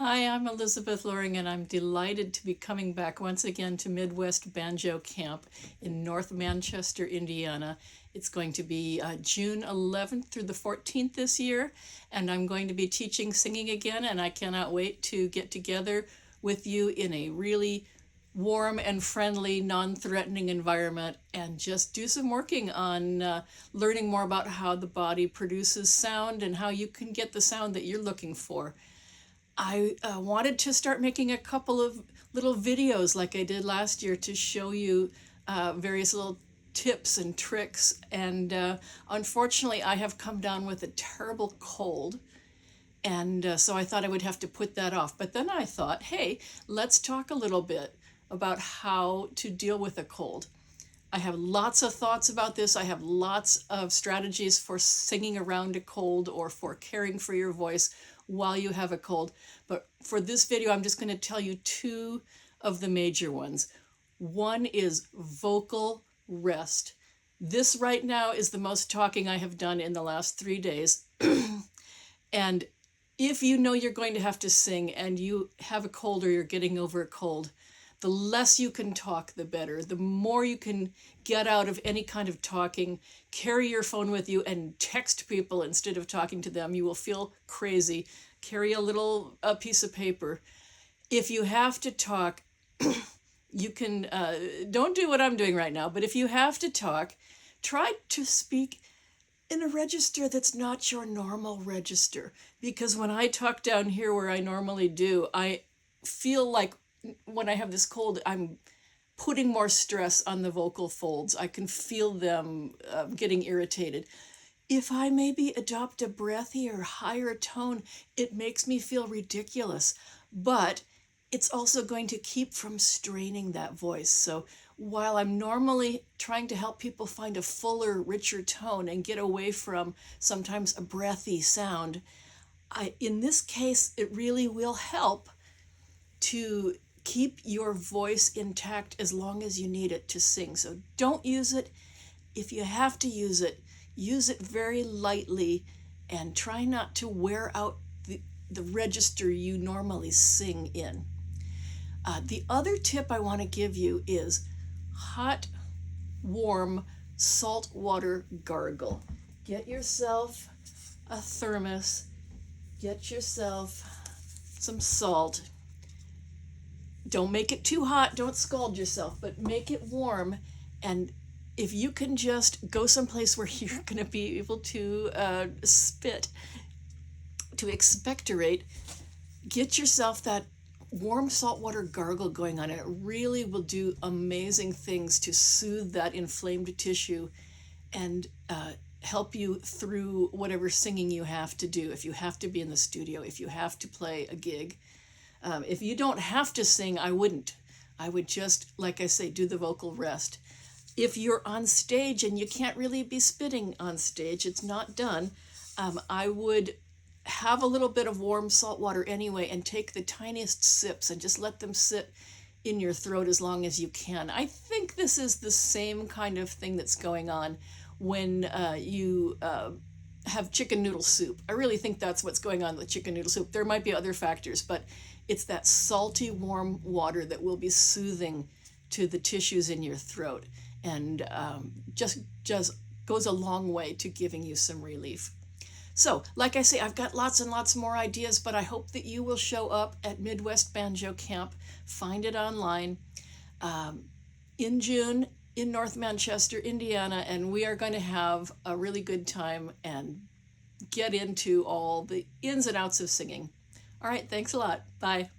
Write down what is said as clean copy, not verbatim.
Hi, I'm Elizabeth Loring, and I'm delighted to be coming back once again to Midwest Banjo Camp in North Manchester, Indiana. It's going to be June 11th through the 14th this year, and I'm going to be teaching singing again, and I cannot wait to get together with you in a really warm and friendly, non-threatening environment and just do some working on learning more about how the body produces sound and how you can get the sound that you're looking for. I wanted to start making a couple of little videos like I did last year to show you various little tips and tricks. And unfortunately, I have come down with a terrible cold. And so I thought I would have to put that off. But then I thought, hey, let's talk a little bit about how to deal with a cold. I have lots of thoughts about this. I have lots of strategies for singing around a cold or for caring for your voice while you have a cold. But for this video, I'm just going to tell you two of the major ones. One is vocal rest. This right now is the most talking I have done in the last 3 days. And if you know you're going to have to sing and you have a cold or you're getting over a cold, the less you can talk, the better. The more you can get out of any kind of talking, carry your phone with you and text people instead of talking to them. You will feel crazy. Carry a piece of paper. If you have to talk, you can, don't do what I'm doing right now, but if you have to talk, try to speak in a register that's not your normal register. Because when I talk down here where I normally do, I feel like when I have this cold, I'm putting more stress on the vocal folds. I can feel them getting irritated. If I maybe adopt a breathier, higher tone, it makes me feel ridiculous. But it's also going to keep from straining that voice. So while I'm normally trying to help people find a fuller, richer tone and get away from sometimes a breathy sound, in this case, it really will help to keep your voice intact as long as you need it to sing. So don't use it. If you have to use it very lightly and try not to wear out the register you normally sing in. The other tip I want to give you is hot, warm, salt water gargle. Get yourself a thermos, get yourself some salt. Don't make it too hot, don't scald yourself, but make it warm. And if you can just go someplace where you're going to be able to spit, to expectorate, get yourself that warm saltwater gargle going on. And it really will do amazing things to soothe that inflamed tissue and help you through whatever singing you have to do. If you have to be in the studio, if you have to play a gig. If you don't have to sing, I wouldn't. I would just, like I say, do the vocal rest. If you're on stage and you can't really be spitting on stage, it's not done, I would have a little bit of warm salt water anyway and take the tiniest sips and just let them sit in your throat as long as you can. I think this is the same kind of thing that's going on when you have chicken noodle soup. I really think that's what's going on with chicken noodle soup. There might be other factors, but it's that salty, warm water that will be soothing to the tissues in your throat and just goes a long way to giving you some relief. So, like I say, I've got lots and lots more ideas, but I hope that you will show up at Midwest Banjo Camp. Find it online in June in North Manchester, Indiana, and we are going to have a really good time and get into all the ins and outs of singing. All right, thanks a lot. Bye.